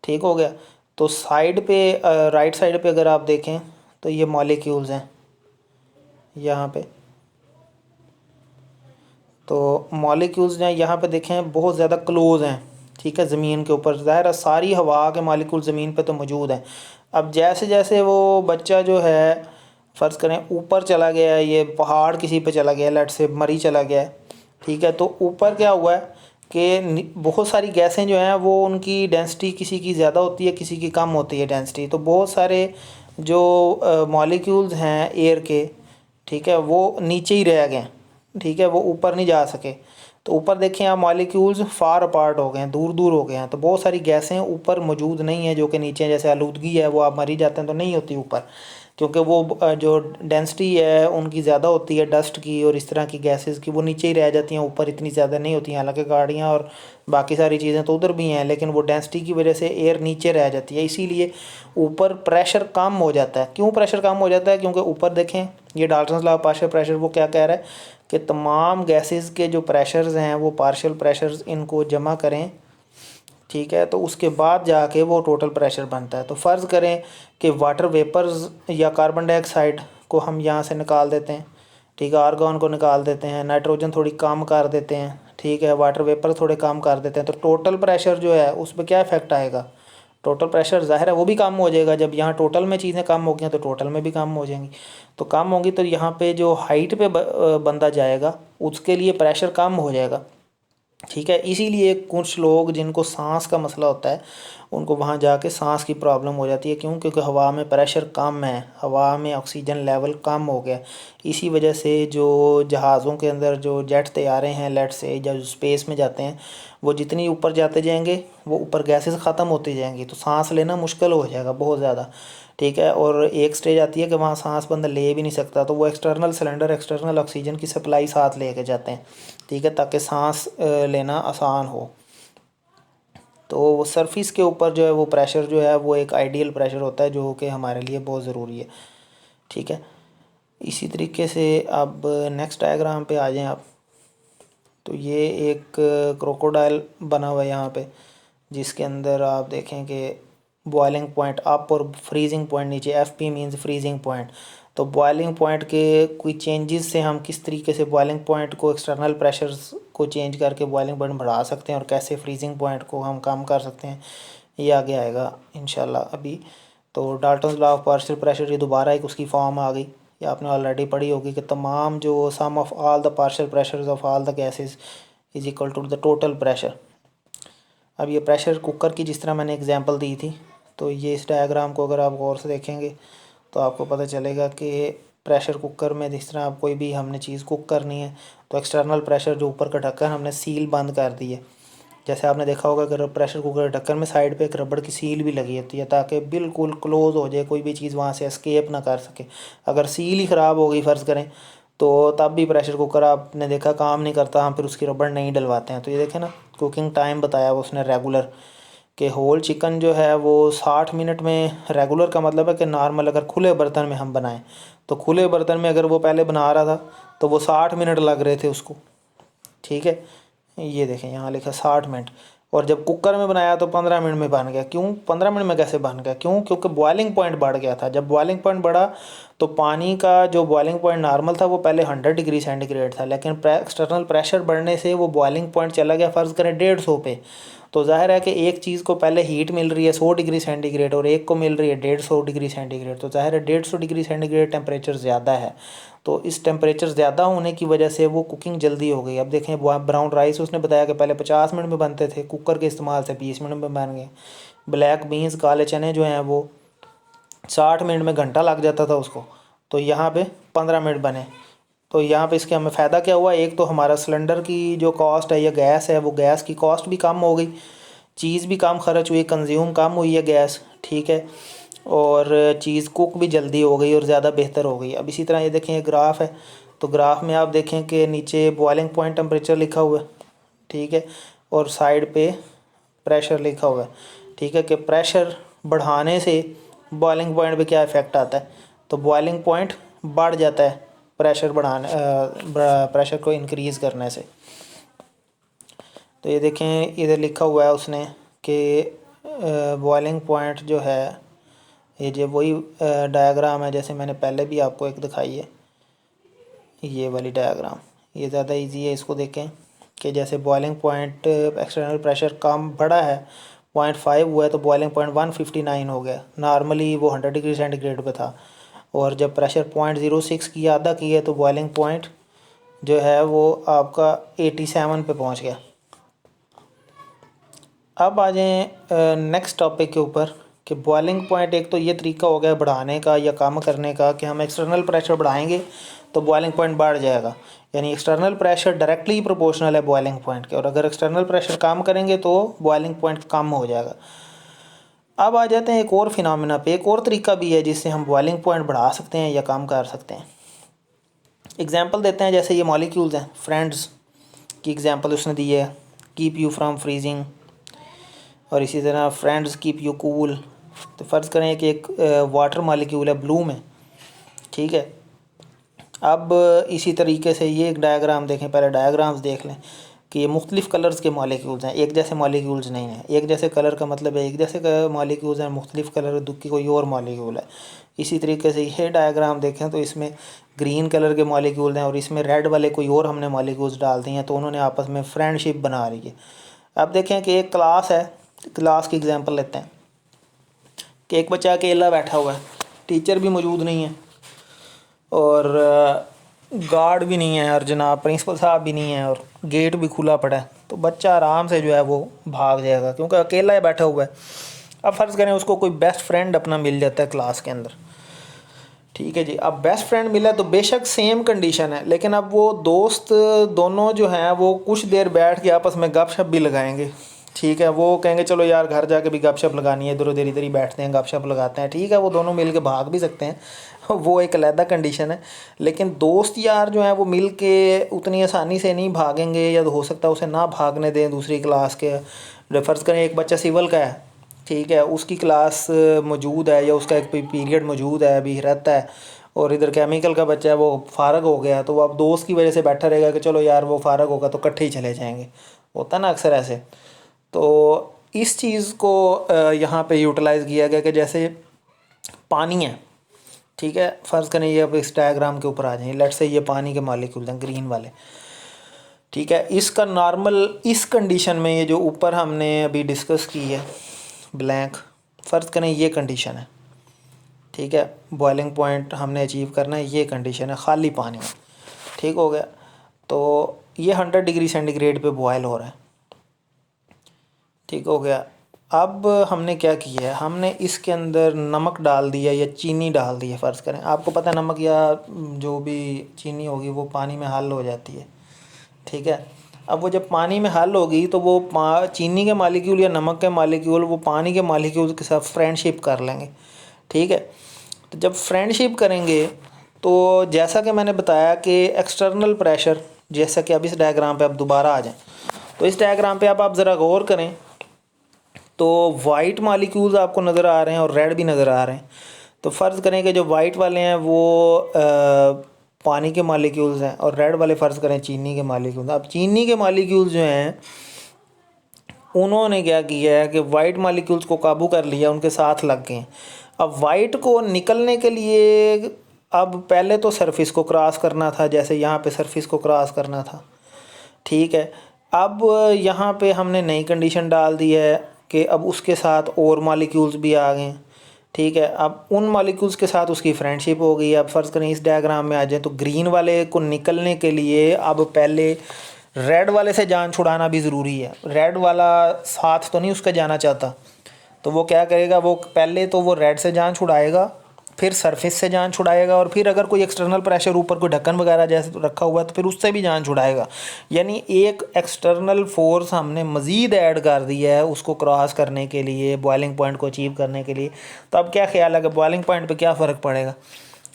Speaker 1: ठीक हो गया। तो साइड पे राइट साइड पे अगर आप देखें तो ये मॉलिक्यूल्स हैं यहाँ पे। तो मॉलिक्यूल्स हैं यहाँ पे देखें बहुत ज़्यादा क्लोज हैं, ठीक है, ज़मीन के ऊपर। ज़ाहिर है सारी हवा के मॉलिक्यूल ज़मीन पे तो मौजूद हैं। अब जैसे जैसे वो बच्चा जो है फ़र्ज़ करें ऊपर चला गया है, ये पहाड़ किसी पे चला गया, लेट से मरी चला गया है, ठीक है। तो ऊपर क्या हुआ है कि बहुत सारी गैसें जो हैं वो उनकी डेंसिटी किसी की ज़्यादा होती है, किसी की कम होती है डेंसिटी। तो बहुत सारे जो मॉलिक्यूल्स हैं एयर के, ठीक है, वो नीचे ही रह गए, ठीक है, वो ऊपर नहीं जा सके। तो ऊपर देखें आप मॉलिक्यूल्स फार अपार्ट हो गए हैं, दूर दूर हो गए हैं। तो बहुत सारी गैसें ऊपर मौजूद नहीं है जो कि नीचे, जैसे आलूदगी है वो आप मरी जाते हैं तो नहीं होती ऊपर, क्योंकि वो जो डेंसिटी है उनकी ज़्यादा होती है डस्ट की और इस तरह की गैसेस की, वो नीचे ही रह जाती हैं, ऊपर इतनी ज़्यादा नहीं होती हैं। हालांकि गाड़ियाँ और बाकी सारी चीज़ें तो उधर भी हैं, लेकिन वो डेंसिटी की वजह से एयर नीचे रह जाती है, इसीलिए ऊपर प्रेशर कम हो जाता है। क्यों प्रेशर कम हो जाता है? क्योंकि ऊपर देखें ये Dalton's law of partial pressure वो क्या कह रहा है कि तमाम गैसेस के जो प्रेशर्स हैं वो पार्शियल प्रेशर्स इनको जमा करें, ठीक है, तो उसके बाद जाके वो टोटल प्रेशर बनता है। तो फ़र्ज़ करें कि वाटर वेपर्स या कार्बन डाइऑक्साइड को हम यहाँ से निकाल देते हैं, ठीक है, आर्गॉन को निकाल देते हैं, नाइट्रोजन थोड़ी कम कर देते हैं, ठीक है, वाटर वेपर थोड़े कम कर देते हैं, तो टोटल प्रेशर जो है उस पर क्या इफ़ेक्ट आएगा? टोटल प्रेशर ज़ाहिर है वो भी कम हो जाएगा। जब यहाँ टोटल में चीज़ें कम हो गई तो टोटल में भी कम हो जाएंगी। तो कम होंगी तो यहाँ पे जो हाइट पे बंदा जाएगा उसके लिए प्रेशर कम हो जाएगा, ठीक है। इसीलिए कुछ लोग जिनको सांस का मसला होता है उनको वहाँ जाके सांस की प्रॉब्लम हो जाती है। क्यों? क्योंकि हवा में प्रेशर कम है, हवा में ऑक्सीजन लेवल कम हो गया। इसी वजह से जो जहाज़ों के अंदर जो जेट तैयारे हैं लेट से, जब स्पेस में जाते हैं, वो जितनी ऊपर जाते जाएंगे वो ऊपर गैसेस ख़त्म होती जाएंगी, तो सांस लेना मुश्किल हो जाएगा बहुत ज़्यादा, ठीक है। और एक स्टेज आती है कि वहाँ सांस बंदा ले भी नहीं सकता, तो वो एक्सटर्नल सिलेंडर, एक्सटर्नल ऑक्सीजन की सप्लाई साथ लेके जाते हैं, ठीक है, ताकि सांस लेना आसान हो। तो सरफेस के ऊपर जो है वो प्रेशर जो है वो एक आइडियल प्रेशर होता है जो कि हमारे लिए बहुत ज़रूरी है, ठीक है। इसी तरीके से अब नेक्स्ट डायग्राम पे आ जाएं आप। तो ये एक क्रोकोडाइल बना हुआ है यहाँ पे, जिसके अंदर आप देखें कि बॉइलिंग पॉइंट अप और फ्रीजिंग पॉइंट नीचे, F P means freezing point. तो बॉइलिंग पॉइंट के कोई चेंजेस से हम किस तरीके से बॉइलिंग पॉइंट को, एक्सटर्नल प्रेशर्स को चेंज करके बॉइलिंग पॉइंट बढ़ा सकते हैं और कैसे फ्रीजिंग पॉइंट को हम कम कर सकते हैं, ये आगे आएगा इंशाल्लाह अभी। तो Dalton's law of partial pressure ये दोबारा एक उसकी फॉर्म आ गई, ये आपने ऑलरेडी पढ़ी होगी कि तमाम जो sum of all the partial pressures of all the gases is equal to the total pressure. अब ये प्रेशर कुकर की जिस तरह मैंने एग्जांपल दी थी, तो ये इस डायग्राम को अगर आप गौर से देखेंगे तो आपको पता चलेगा कि प्रेशर कुकर में जिस तरह आप कोई भी हमने चीज़ कुक करनी है तो एक्सटर्नल प्रेशर जो ऊपर का ढक्कन हमने सील बंद कर दी है। जैसे आपने देखा होगा कि प्रेशर कुकर ढक्कन में साइड पे एक रबड़ की सील भी लगी होती है ताकि बिल्कुल क्लोज़ हो जाए, कोई भी चीज़ वहाँ से एस्केप ना कर सके। अगर सील ही ख़राब हो गई फ़र्ज़ करें तो तब भी प्रेशर कुकर आपने देखा काम नहीं करता, हम फिर उसकी रबड़ नहीं डलवाते हैं। तो ये देखें ना, कुकिंग टाइम बताया वो उसने रेगुलर, कि होल चिकन जो है वो 60 मिनट में, रेगुलर का मतलब है कि नॉर्मल अगर खुले बर्तन में हम बनाएं तो खुले बर्तन में अगर वो पहले बना रहा था तो वो 60 मिनट लग रहे थे उसको, ठीक है। ये देखें यहाँ लिखा 60 मिनट, और जब कुकर में बनाया तो 15 मिनट में बन गया। क्यों 15 मिनट में कैसे बन गया? क्यों? क्योंकि बॉइलिंग पॉइंट बढ़ गया था। जब बॉइलिंग पॉइंट बढ़ा तो पानी का जो बॉइलिंग पॉइंट नॉर्मल था वो पहले 100 डिग्री सेंटीग्रेड था, लेकिन एक्सटर्नल प्रेशर बढ़ने से वो बॉइलिंग पॉइंट चला गया फ़र्ज़ करें 150 पे। तो ज़ाहिर है कि एक चीज़ को पहले हीट मिल रही है 100 डिग्री सेंटीग्रेड और एक को मिल रही है 150 डिग्री सेंटीग्रेड, तो ज़ाहिर है 150 डिग्री सेंटीग्रेड टेम्परेचर ज़्यादा है। तो इस टेम्परेचर ज़्यादा होने की वजह से वो कुकिंग जल्दी हो गई। अब देखें ब्राउन राइस उसने बताया कि पहले 50 मिनट में बनते थे, कुकर के इस्तेमाल से 20 मिनट में बन गए। ब्लैक बीन्स काले चने जो हैं वो 60 मिनट में घंटा लग जाता था उसको, तो यहाँ पे 15 मिनट बने। तो यहाँ पे इसके हमें फ़ायदा क्या हुआ? एक तो हमारा सिलेंडर की जो कॉस्ट है या गैस है वो गैस की कॉस्ट भी कम हो गई, चीज़ भी कम खर्च हुई, कंज्यूम कम हुई है गैस, ठीक है, और चीज़ कुक भी जल्दी हो गई और ज़्यादा बेहतर हो गई। अब इसी तरह ये देखें ये ग्राफ है, तो ग्राफ में आप देखें कि नीचे बॉइलिंग पॉइंट टेम्परेचर लिखा हुआ है, ठीक है, और साइड पे प्रेशर लिखा हुआ है, ठीक है, कि प्रेशर बढ़ाने से बॉइलिंग पॉइंट पे क्या इफ़ेक्ट आता है। तो बॉइलिंग पॉइंट बढ़ जाता है प्रेशर बढ़ाने, प्रेशर को इंक्रीज़ करने से। तो ये देखें इधर लिखा हुआ है उसने कि बॉइलिंग पॉइंट जो है, ये जो वही डायग्राम है जैसे मैंने पहले भी आपको एक दिखाई है, ये वाली डायग्राम, ये ज़्यादा इजी है, इसको देखें कि जैसे बॉइलिंग पॉइंट एक्सटर्नल प्रेशर कम बढ़ा है 0.5 हुआ है तो बॉइलिंग पॉइंट 159 हो गया। नॉर्मली वो 100 डिग्री सेंटीग्रेड पे था, और जब प्रेशर 0.06 की आधा की है तो बॉइलिंग पॉइंट जो है वो आपका 87 पे पहुंच गया। अब आ जाएँ नेक्स्ट टॉपिक के ऊपर कि बॉइलिंग पॉइंट, एक तो ये तरीका हो गया बढ़ाने का या कम करने का कि हम एक्सटर्नल प्रेशर बढ़ाएंगे तो बॉइलिंग पॉइंट बढ़ जाएगा, यानी एक्सटर्नल प्रेशर डायरेक्टली प्रोपोर्शनल है बॉइलिंग पॉइंट के, और अगर एक्सटर्नल प्रेशर कम करेंगे तो बॉइलिंग पॉइंट कम हो जाएगा। अब आ जाते हैं एक और फिनोमेना पे, एक और तरीका भी है जिससे हम बॉइलिंग पॉइंट बढ़ा सकते हैं या कम कर सकते हैं। एग्जांपल देते हैं, जैसे ये मॉलिक्यूल्स हैं, फ्रेंड्स की एग्जांपल उसने दी है, कीप यू फ्रॉम फ्रीजिंग, और इसी तरह फ्रेंड्स कीप यू कूल। तो फ़र्ज़ करें कि एक वाटर मॉलिक्यूल है ब्लू में, ठीक है। अब इसी तरीके से ये एक डायग्राम देखें, पहले डायग्राम्स देख लें कि ये मुख्तलिफ़ कलर्स के मॉलिक्यूल्स हैं, एक जैसे मॉलिक्यूल्स नहीं हैं। एक जैसे कलर का मतलब है एक जैसे मॉलिक्यूल्स हैं, मुख्तलिफ़ कलर की कोई और मॉलिक्यूल है। इसी तरीके से ये डायग्राम देखें तो इसमें ग्रीन कलर के मॉलिक्यूल हैं और इसमें रेड वाले कोई और हमने मॉलिक्यूल्स डाल दिए हैं, तो उन्होंने आपस में फ्रेंडशिप बना रही है। अब देखें कि एक क्लास है, क्लास की एग्जांपल लेते हैं कि एक बच्चा अकेला बैठा हुआ है, टीचर भी मौजूद नहीं है और गार्ड भी नहीं है और जनाब प्रिंसिपल साहब भी नहीं है और गेट भी खुला पड़ा है, तो बच्चा आराम से जो है वो भाग जाएगा क्योंकि अकेला ही बैठा हुआ है। अब फ़र्ज़ करें उसको कोई बेस्ट फ्रेंड अपना मिल जाता है क्लास के अंदर, ठीक है जी। अब बेस्ट फ्रेंड मिला तो बेशक सेम कंडीशन है, लेकिन अब वो दोस्त दोनों जो हैं वो कुछ देर बैठ के आपस में गपशप भी लगाएंगे, ठीक है। वो कहेंगे चलो यार घर जाके भी गपशप लगानी है, इधर ही बैठते हैं गपशप लगाते हैं, ठीक है। वो दोनों मिल के भाग भी सकते हैं वो एक अलग कंडीशन है। लेकिन दोस्त यार जो हैं वो मिल के उतनी आसानी से नहीं भागेंगे, या हो सकता है उसे ना भागने दें दूसरी क्लास के। फ़र्ज़ करें एक बच्चा सिविल का है, ठीक है, उसकी क्लास मौजूद है या उसका एक पीरियड मौजूद है अभी रहता है, और इधर केमिकल का बच्चा है वो फ़ारग हो गया, तो वो अब दोस्त की वजह से बैठा रहेगा कि चलो यार वो फ़ारग होगा तो इकट्ठे ही चले जाएंगे, होता ना अक्सर ऐसे। तो इस चीज़ को यहाँ पे यूटिलाइज़ किया गया कि जैसे पानी है, ठीक है, फ़र्ज़ करें ये अब इस डायग्राम के ऊपर आ जाए, लेट्स से ये पानी के मॉलिक्यूल्स हैं ग्रीन वाले, ठीक है। इसका नॉर्मल इस कंडीशन में ये जो ऊपर हमने अभी डिस्कस की है ब्लैंक, फ़र्ज़ करें ये कंडीशन है, ठीक है, बॉइलिंग पॉइंट हमने अचीव करना है, ये कंडीशन है खाली पानी में, ठीक हो गया। तो ये 100 डिग्री सेंटीग्रेड पे बॉयल हो रहा है, ठीक हो गया। अब हमने क्या किया है, हमने इसके अंदर नमक डाल दिया या चीनी डाल दी है। फ़र्ज़ करें आपको पता है नमक या जो भी चीनी होगी वो पानी में हल हो जाती है, ठीक है। अब वो जब पानी में हल होगी तो वो चीनी के मालिक्यूल या नमक के मालिक्यूल वो पानी के मालिक्यूल के साथ फ्रेंडशिप कर लेंगे, ठीक है। तो जब फ्रेंडशिप करेंगे तो जैसा कि मैंने बताया कि एक्सटर्नल प्रेशर, जैसा कि अब इस डायग्राम पे आप दोबारा आ जाएं, तो इस डायग्राम पे आप ज़रा गौर करें तो वाइट मालिक्यूल्स आपको नज़र आ रहे हैं और रेड भी नज़र आ रहे हैं। तो फ़र्ज़ करें कि जो वाइट वाले हैं वो पानी के मालिक्यूल्स हैं और रेड वाले फ़र्ज़ करें चीनी के मालिक्यूल्स। अब चीनी के मालिक्यूल्स जो हैं उन्होंने क्या किया है कि वाइट मालिक्यूल्स को काबू कर लिया, उनके साथ लग गए। अब वाइट को निकलने के लिए अब पहले तो सरफेस को क्रॉस करना था, जैसे यहाँ पे सरफेस को क्रॉस करना था, ठीक है। अब यहाँ पे हमने नई कंडीशन डाल दी है कि अब उसके साथ और मालिक्यूल्स भी आ गए, ठीक है। अब उन मालिक्यूल्स के साथ उसकी फ्रेंडशिप हो गई। अब फ़र्ज़ करें इस डायग्राम में आ जाए तो ग्रीन वाले को निकलने के लिए अब पहले रेड वाले से जान छुड़ाना भी ज़रूरी है। रेड वाला साथ तो नहीं उसका जाना चाहता, तो वो क्या करेगा, वो पहले तो वो रेड से जान छुड़ाएगा, फिर सरफेस से जान छुड़ाएगा, और फिर अगर कोई एक्सटर्नल प्रेशर ऊपर कोई ढक्कन वगैरह जैसे रखा हुआ है तो फिर उससे भी जान छुड़ाएगा। यानी एक एक्सटर्नल फोर्स हमने मज़ीद ऐड कर दिया है उसको क्रॉस करने के लिए, बॉइलिंग पॉइंट को अचीव करने के लिए। तो अब क्या ख्याल है कि बॉइलिंग पॉइंट पे क्या फ़र्क पड़ेगा?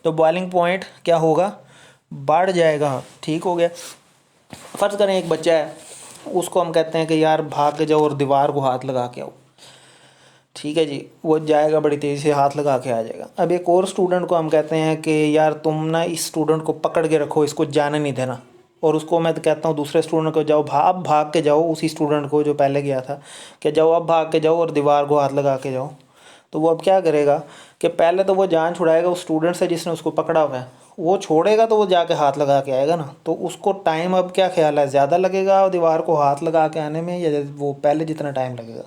Speaker 1: तो बॉइलिंग पॉइंट क्या होगा, बढ़ जाएगा। ठीक हो गया। फ़र्ज़ करें एक बच्चा है, उसको हम कहते हैं कि यार भाग के जाओ और दीवार को हाथ लगा के आओ, ठीक है जी। वो जाएगा, बड़ी तेज़ी से हाथ लगा के आ जाएगा। अब एक और स्टूडेंट को हम कहते हैं कि यार तुम ना इस स्टूडेंट को पकड़ के रखो, इसको जाने नहीं देना, और उसको मैं तो कहता हूँ दूसरे स्टूडेंट को जाओ अब भाग के जाओ, उसी स्टूडेंट को जो पहले गया था कि जाओ अब भाग के जाओ और दीवार को हाथ लगा के जाओ। तो वो अब क्या करेगा कि पहले तो वो जान छुड़ाएगा उस स्टूडेंट से जिसने उसको पकड़ा हुआ है, वो छोड़ेगा तो वो जाके हाथ लगा के आएगा ना। तो उसको टाइम अब क्या ख्याल है, ज़्यादा लगेगा दीवार को हाथ लगा के आने में, या वो पहले जितना टाइम लगेगा?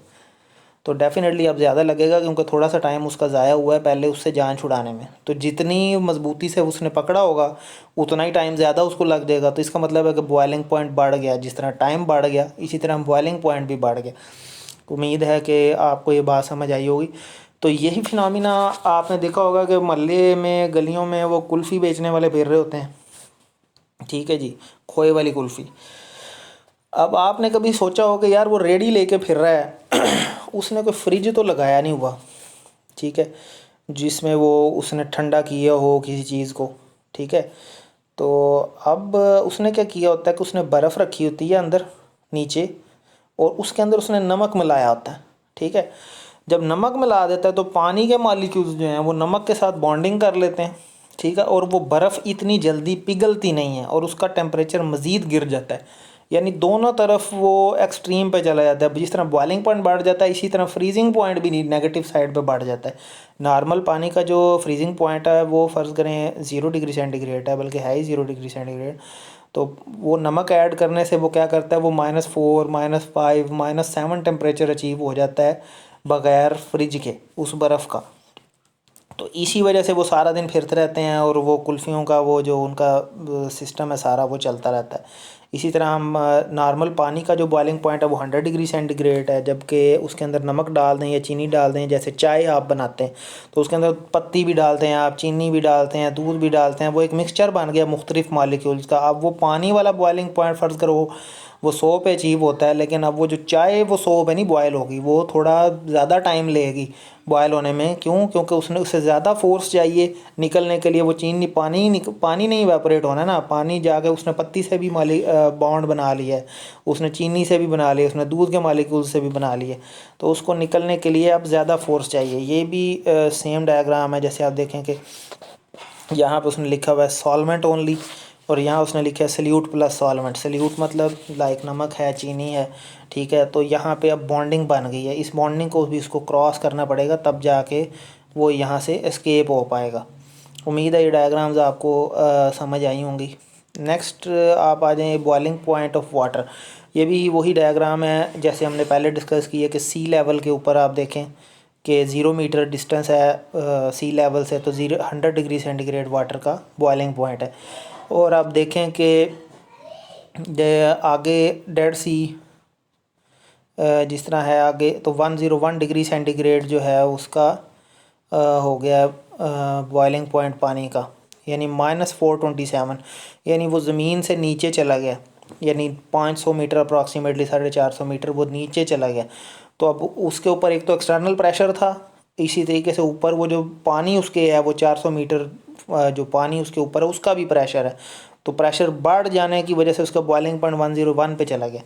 Speaker 1: तो डेफ़िनेटली अब ज़्यादा लगेगा, क्योंकि थोड़ा सा टाइम उसका ज़ाया हुआ है पहले उससे जान छुड़ाने में। तो जितनी मज़बूती से उसने पकड़ा होगा उतना ही टाइम ज़्यादा उसको लग जाएगा। तो इसका मतलब है कि बॉइलिंग पॉइंट बढ़ गया, जिस तरह टाइम बढ़ गया इसी तरह बॉइलिंग पॉइंट भी बढ़ गया। उम्मीद है कि आपको ये बात समझ आई होगी। तो यही फिनोमिना आपने देखा होगा कि मोहल्ले में, गलियों में वो कुल्फ़ी बेचने वाले फिर रहे होते हैं, ठीक है जी, खोए वाली कुल्फ़ी। अब आपने कभी सोचा हो कि यार वो रेडी लेके फिर रहा है उसने कोई फ्रिज तो लगाया नहीं हुआ, ठीक है, जिसमें वो उसने ठंडा किया हो किसी चीज़ को, ठीक है। तो अब उसने क्या किया होता है कि उसने बर्फ़ रखी होती है अंदर नीचे, और उसके अंदर उसने नमक मिलाया होता है, ठीक है। जब नमक मिला देता है तो पानी के मॉलिक्यूल्स जो हैं वो नमक के साथ बॉन्डिंग कर लेते हैं, ठीक है, और वो बर्फ़ इतनी जल्दी पिघलती नहीं है और उसका टेम्परेचर मज़ीद गिर जाता है। यानी दोनों तरफ वो एक्सट्रीम पे चला जाता है। जिस तरह बॉइलिंग पॉइंट बढ़ जाता है इसी तरह फ्रीजिंग पॉइंट भी नेगेटिव साइड पे बढ़ जाता है। नॉर्मल पानी का जो फ्रीजिंग पॉइंट है वो फ़र्ज़ करें 0 डिग्री सेंटीग्रेड है, बल्कि है ही 0 डिग्री सेंटीग्रेड। तो वो नमक ऐड करने से वो क्या करता है, वो -4 -5 -7 टेम्परेचर अचीव हो जाता है बग़ैर फ्रिज के उस बर्फ़ का। तो इसी वजह से वो सारा दिन फिरते रहते हैं और वो कुल्फ़ियों का वो जो उनका सिस्टम है सारा वो चलता रहता है। इसी तरह हम नॉर्मल पानी का जो बॉइलिंग पॉइंट है वो 100 डिग्री सेंटीग्रेड है, जबकि उसके अंदर नमक डाल दें या चीनी डाल दें, जैसे चाय आप बनाते हैं तो उसके अंदर पत्ती भी डालते हैं आप, चीनी भी डालते हैं, दूध भी डालते हैं, वो एक मिक्सचर बन गया मुख्तलिफ मालिक्यूल्स का। अब वो पानी वाला बॉइलिंग पॉइंट फ़र्ज़ करो वो 100 पे अचीव होता है, लेकिन अब वो जो चाय वो 100 पे नहीं बॉयल होगी, वो थोड़ा ज़्यादा टाइम लेगी बॉयल होने में। क्यों? क्योंकि उसने उससे ज़्यादा फोर्स चाहिए निकलने के लिए। वो चीनी पानी नहीं इवेपोरेट होना ना, पानी जाके उसने पत्ती से भी बॉन्ड बना लिया है, उसने चीनी से भी बना लिया, उसने दूध के मालिक्यूल से भी बना लिए, तो उसको निकलने के लिए अब ज़्यादा फोर्स चाहिए। ये भी सेम डायग्राम है, जैसे आप देखें कि यहाँ पे उसने लिखा हुआ है सॉल्वेंट ओनली, और यहाँ उसने लिखा है सल्यूट प्लस सॉल्वेंट। सल्यूट मतलब लाइक नमक है, चीनी है, ठीक है। तो यहाँ पे अब बॉन्डिंग बन गई है, इस बॉन्डिंग को भी इसको क्रॉस करना पड़ेगा तब जाके वो यहाँ से एस्केप हो पाएगा। उम्मीद है ये डायग्राम्स आपको समझ आई होंगी। नेक्स्ट आप आ जाएँ बॉइलिंग पॉइंट ऑफ वाटर। ये भी वही डायग्राम है जैसे हमने पहले डिस्कस किया कि सी लेवल के ऊपर आप देखें कि 0 मीटर डिस्टेंस है सी लेवल से, तो 100 डिग्री सेंटीग्रेड वाटर का बॉइलिंग पॉइंट है। और आप देखें कि आगे डेड सी जिस तरह है आगे, तो 101 डिग्री सेंटीग्रेड जो है उसका हो गया बॉइलिंग पॉइंट पानी का, यानी -427, यानी वो ज़मीन से नीचे चला गया, यानी 500 मीटर अप्रॉक्सीमेटली 450 मीटर वो नीचे चला गया। तो अब उसके ऊपर एक तो एक्सटर्नल प्रेशर था, इसी तरीके से ऊपर वो जो पानी उसके है वो 400 मीटर जो पानी उसके ऊपर है उसका भी प्रेशर है, तो प्रेशर बढ़ जाने की वजह से उसका बॉइलिंग पॉइंट 101 पे चला गया।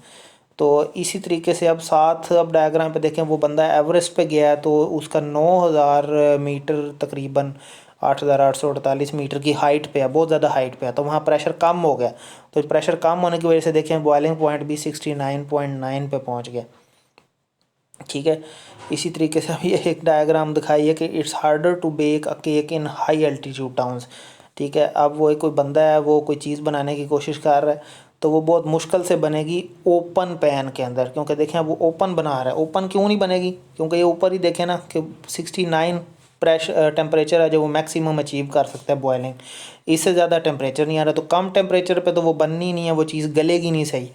Speaker 1: तो इसी तरीके से अब साथ अब डायग्राम पे देखें, वो बंदा एवरेस्ट पे गया है तो उसका 9000 मीटर तकरीबन 8848 मीटर की हाइट पे है, बहुत ज़्यादा हाइट पे है, तो वहाँ प्रेशर कम हो गया। तो प्रेशर कम होने की वजह से देखें बॉइलिंग पॉइंट भी 69.9 पे पहुँच गया। ठीक है, इसी तरीके से अभी एक डायग्राम दिखाई है कि it's harder to bake a cake in high altitude towns. ठीक है, अब वो कोई बंदा है, वो कोई चीज़ बनाने की कोशिश कर रहा है, तो वो बहुत मुश्किल से बनेगी ओपन पैन के अंदर, क्योंकि देखें वो ओपन बना रहा है। ओपन क्यों नहीं बनेगी, क्योंकि ये ऊपर ही देखें ना कि 69 प्रेशर टेम्परेचर है जो वो मैक्सिमम अचीव कर सकता है बॉयलिंग, इससे ज़्यादा टेम्परेचर नहीं आ रहा, तो कम टेम्परेचर पे तो वो बननी नहीं है, वो चीज़ गलेगी नहीं सही।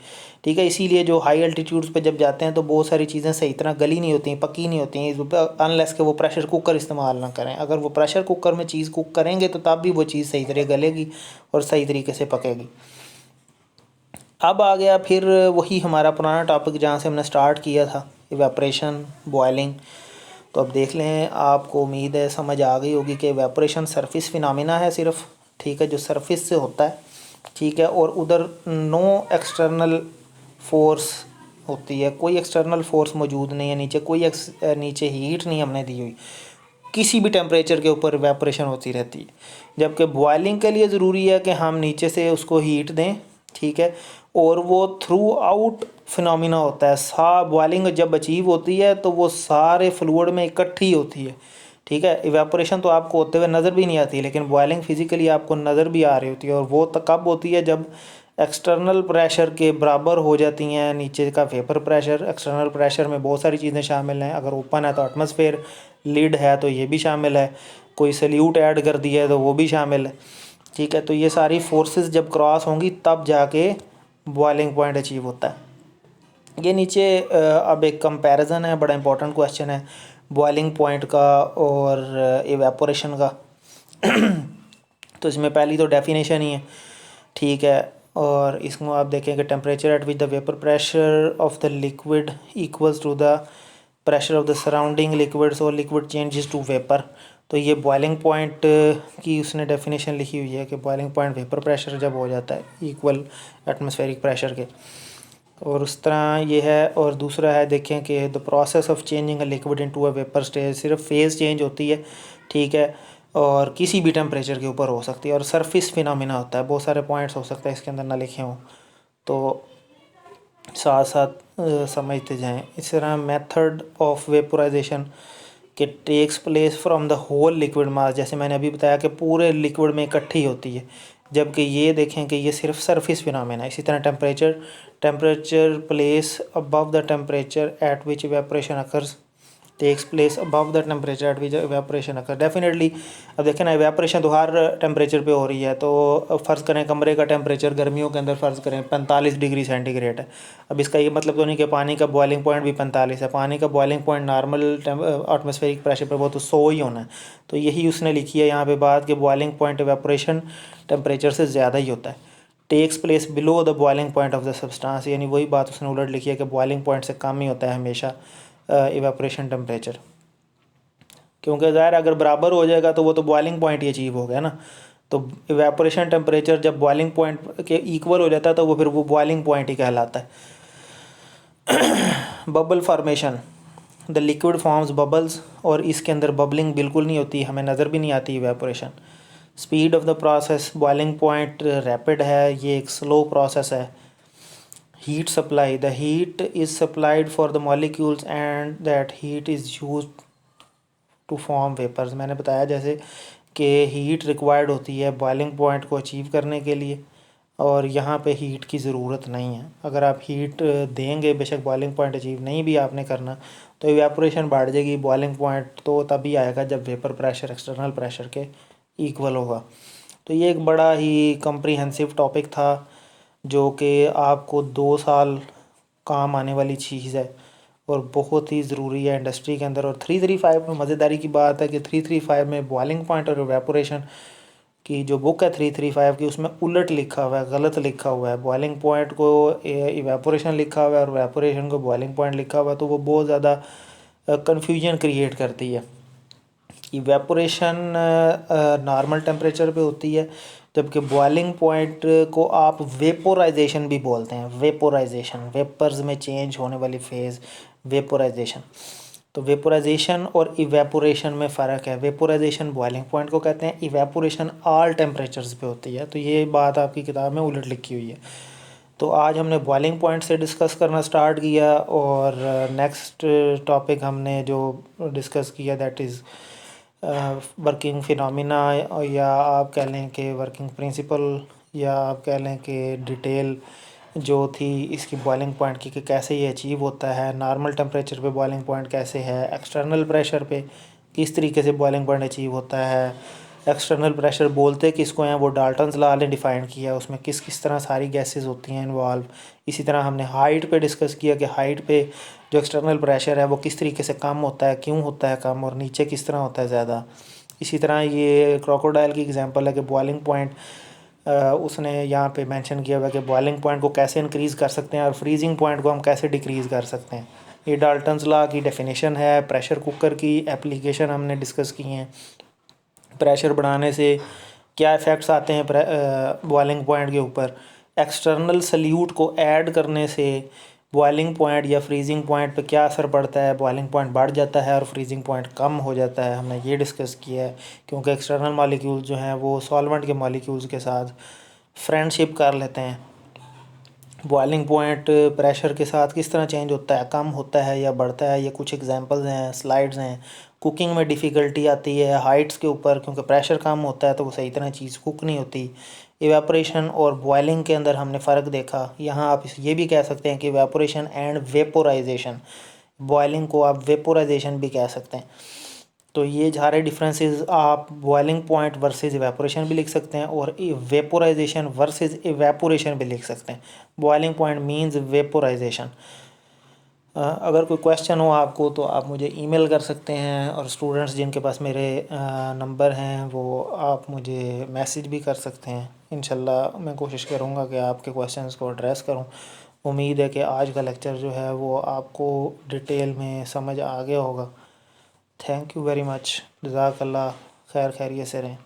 Speaker 1: ठीक है, इसीलिए जो हाई एल्टीट्यूड्स पे जब जाते हैं तो बहुत सारी चीज़ें सही तरह गली नहीं होती, पकी नहीं होती हैं, अनलेस के वो प्रेशर कुकर इस्तेमाल ना करें। अगर वो प्रेशर कुकर में चीज़ कुक करेंगे तो तब भी वो चीज़ सही तरह गलेगी और सही तरीके से पकेगी। अब आ गया फिर वही हमारा पुराना टॉपिक जहाँ से हमने स्टार्ट किया था, इवेपरेशन, बॉयलिंग। तो अब देख लें, आपको उम्मीद है समझ आ गई होगी कि इवेपरेशन सरफेस फिनोमिना है सिर्फ। ठीक है, जो सरफेस से होता है। ठीक है, और उधर नो एक्सटर्नल फोर्स होती है, कोई एक्सटर्नल फोर्स मौजूद नहीं है नीचे, कोई नीचे हीट नहीं हमने दी हुई, किसी भी टेम्परेचर के ऊपर इवेपरेशन होती रहती है। जबकि बॉयलिंग के लिए ज़रूरी है कि हम नीचे से उसको हीट दें। ठीक है, और वो थ्रू आउट फिनोमिना होता है, बॉयलिंग जब अचीव होती है तो वो सारे फ्लूइड में इकट्ठी होती है। ठीक है, इवेपोरेशन तो आपको होते हुए नज़र भी नहीं आती, लेकिन बॉयलिंग फिज़िकली आपको नज़र भी आ रही होती है, और वो तो कब होती है जब एक्सटर्नल प्रेशर के बराबर हो जाती हैं नीचे का वेपर प्रेशर। एक्सटर्नल प्रेशर में बहुत सारी चीज़ें शामिल हैं, अगर ओपन है तो एटमॉस्फेयर, लिड है तो ये भी शामिल है, कोई सल्यूट ऐड कर दिया है तो वो भी शामिल है। ठीक है, तो ये सारी फोर्सेस जब क्रॉस होंगी तब जाके बॉइलिंग पॉइंट अचीव होता है। ये नीचे अब एक कंपैरिजन है, बड़ा इंपॉर्टेंट क्वेश्चन है बॉइलिंग पॉइंट का और इवेपोरेशन का। तो इसमें पहली तो डेफिनेशन ही है। ठीक है, और इसमें आप देखें कि temperature at which the vapour pressure of the liquid equals to the pressure of the surrounding liquids और लिक्विड चेंजेस टू वेपर। तो ये बॉइलिंग पॉइंट की उसने डेफिनेशन लिखी हुई है कि बॉइलिंग पॉइंट वेपर प्रेशर जब हो जाता है इक्वल एटमॉस्फेरिक प्रेशर के, और उस तरह ये है। और दूसरा है, देखें कि the process of changing a liquid into a vapour stage, सिर्फ फेज़ चेंज होती है। ठीक है, और किसी भी टेम्परेचर के ऊपर हो सकती है, और सरफेस फिनोमिना होता है, बहुत सारे पॉइंट्स हो सकते हैं इसके अंदर ना लिखे हों, तो साथ साथ समझते जाएं। इस तरह मेथड ऑफ वेपोराइजेशन कि takes place from the whole liquid mass, जैसे मैंने अभी बताया कि पूरे लिक्विड में इकट्ठी होती है, जबकि ये देखें कि ये सिर्फ सरफेस फिनोमेना है। इसी तरह temperature place above the temperature at which evaporation occurs takes place above the temperature at which evaporation occur. Definitely अब देखें ना, इवेपोरेशन तो हर टेम्परेचर पे हो रही है, तो फ़र्ज़ करें कमरे का टेम्परेचर गर्मियों के अंदर फ़र्ज़ करें 45 डिग्री सेंटीग्रेड है। अब इसका ये मतलब तो नहीं कि पानी का बॉइलिंग पॉइंट भी 45 है, पानी का boiling point normal atmospheric pressure पर वो तो 100 ही होना है। तो यही उसने लिखी है यहाँ पे बात कि बॉइलिंग पॉइंट इवेपोरेशन टेम्परेचर से ज़्यादा ही होता है, takes place below the boiling point of the substance, यानी वही बात उसने उलट लिखी है कि बॉइलिंग पॉइंट से कम ही होता है हमेशा इवेपोरेशन टेम्परेचर, क्योंकि ज़ाहिर अगर बराबर हो जाएगा तो वो तो बॉइलिंग पॉइंट ही अचीव हो गया ना। तो इवेपोरेशन टेम्परेचर जब बॉइलिंग पॉइंट के इक्वल हो जाता है तो वो फिर वो बॉइलिंग पॉइंट ही कहलाता है। Bubble formation, the liquid forms bubbles, और इसके अंदर बबलिंग बिल्कुल नहीं होती, हमें नज़र भी नहीं आती evaporation. Speed of the process, boiling point rapid है, ये एक स्लो प्रोसेस है। Heat supply, the heat is supplied for the molecules and that heat is use to form vapours. मैंने बताया जैसे कि हीट रिक्वायर्ड होती है बॉइलिंग पॉइंट को अचीव करने के लिए, और यहाँ पे हीट की ज़रूरत नहीं है। अगर आप हीट देंगे, बेशक बॉइलिंग पॉइंट अचीव नहीं भी आपने करना, तो इवेपोरेशन बढ़ जाएगी। बॉइलिंग पॉइंट तो तभी आएगा जब वेपर प्रेशर एक्सटर्नल प्रेशर के इक्वल होगा। तो ये एक बड़ा ही कम्प्रीहेंसिव टॉपिक था जो कि आपको 2 साल काम आने वाली चीज़ है और बहुत ही ज़रूरी है इंडस्ट्री के अंदर। और 335 में मज़ेदारी की बात है कि 335 में बॉइलिंग पॉइंट और इवेपोरेशन की जो बुक है 335 की, उसमें उलट लिखा हुआ है, गलत लिखा हुआ है। बॉइलिंग पॉइंट को इवेपोरेशन लिखा हुआ है और इवेपोरेशन को बॉइलिंग पॉइंट लिखा हुआ है, तो वो बहुत ज़्यादा कन्फ्यूजन क्रिएट करती है। इवेपोरेशन नॉर्मल टेम्परेचर पे होती है, जबकि बॉइलिंग पॉइंट को आप वेपोराइजेशन भी बोलते हैं। वेपोराइजेशन, वेपर्स में चेंज होने वाली फेज़, वेपोराइजेशन। तो वेपोराइजेशन और इवेपोरेशन में फ़र्क है। वेपोराइजेशन बॉइलिंग पॉइंट को कहते हैं, इवेपोरेशन ऑल टेम्परेचर्स पे होती है। तो ये बात आपकी किताब में उलट लिखी हुई है। तो आज हमने बॉइलिंग पॉइंट से डिस्कस करना स्टार्ट किया, और नेक्स्ट टॉपिक हमने जो डिस्कस किया दैट इज़ वर्किंग फिनोमिना, या आप कह लें कि वर्किंग प्रिंसिपल, या आप कह लें कि डिटेल जो थी इसकी बॉइलिंग पॉइंट की, कि कैसे ये अचीव होता है। नॉर्मल टेम्परेचर पे बॉइलिंग पॉइंट कैसे है, एक्सटर्नल प्रेशर पे किस तरीके से बॉइलिंग पॉइंट अचीव होता है। एक्सटर्नल प्रेशर बोलते किसको हैं, वो डाल्टन्स लॉ ने डिफ़ाइन किया, उसमें किस किस तरह सारी गैसेस होती हैं इन्वॉल्व। इसी तरह हमने हाइट पे डिस्कस किया कि हाइट पे जो एक्सटर्नल प्रेशर है वो किस तरीके से कम होता है, क्यों होता है कम, और नीचे किस तरह होता है ज़्यादा। इसी तरह ये क्रोकोडाइल की एग्जांपल है कि बॉइलिंग पॉइंट उसने यहाँ पे मेंशन किया हुआ है कि बॉइलिंग पॉइंट को कैसे इंक्रीज़ कर सकते हैं और फ्रीजिंग पॉइंट को हम कैसे डिक्रीज़ कर सकते हैं। ये डाल्टन्स लॉ की डेफिनेशन है। प्रेशर कुकर की एप्लीकेशन हमने डिस्कस की हैं। प्रेशर बढ़ाने से क्या इफ़ेक्ट्स आते हैं बॉइलिंग पॉइंट के ऊपर। एक्सटर्नल सल्यूट को ऐड करने से बॉइलिंग पॉइंट या फ्रीजिंग पॉइंट पे क्या असर पड़ता है। बॉइलिंग पॉइंट बढ़ जाता है और फ्रीजिंग पॉइंट कम हो जाता है, हमने ये डिस्कस किया है। क्योंकि एक्सटर्नल मॉलिक्यूल्स जो हैं वो सॉल्वेंट के मॉलिक्यूल्स के साथ फ्रेंडशिप कर लेते हैं। बॉइलिंग पॉइंट प्रेशर के साथ किस तरह चेंज होता है, कम होता है या बढ़ता है, ये कुछ एग्जांपल्स हैं, स्लाइड्स हैं। कुकिंग में डिफ़िकल्टी आती है हाइट्स के ऊपर, क्योंकि प्रेशर कम होता है तो वो सही तरह चीज़ कुक नहीं होती। इवेपोरेशन और बॉइलिंग के अंदर हमने फ़र्क देखा। यहाँ आप ये भी कह सकते हैं कि इवेपोरेशन एंड वेपोराइजेशन, बॉइलिंग को आप वेपोराइजेशन भी कह सकते हैं। तो ये सारे डिफरेंसेस आप बॉइलिंग पॉइंट वर्सेस इवेपोरेशन भी लिख सकते हैं, और वेपोराइजेशन वर्सेस इवेपोरेशन भी लिख सकते हैं। Boiling point means vaporisation. अगर कोई क्वेश्चन हो आपको तो आप मुझे ईमेल कर सकते हैं, और स्टूडेंट्स जिनके पास मेरे नंबर हैं वो आप मुझे मैसेज भी कर सकते हैं। इंशाल्लाह मैं कोशिश करूँगा कि आपके क्वेश्चंस को एड्रेस करूँ। उम्मीद है कि आज का लेक्चर जो है वो आपको डिटेल में समझ आ गया होगा। Thank you very much. जज़ाकल्लाह, खैर खैरियत से रहें।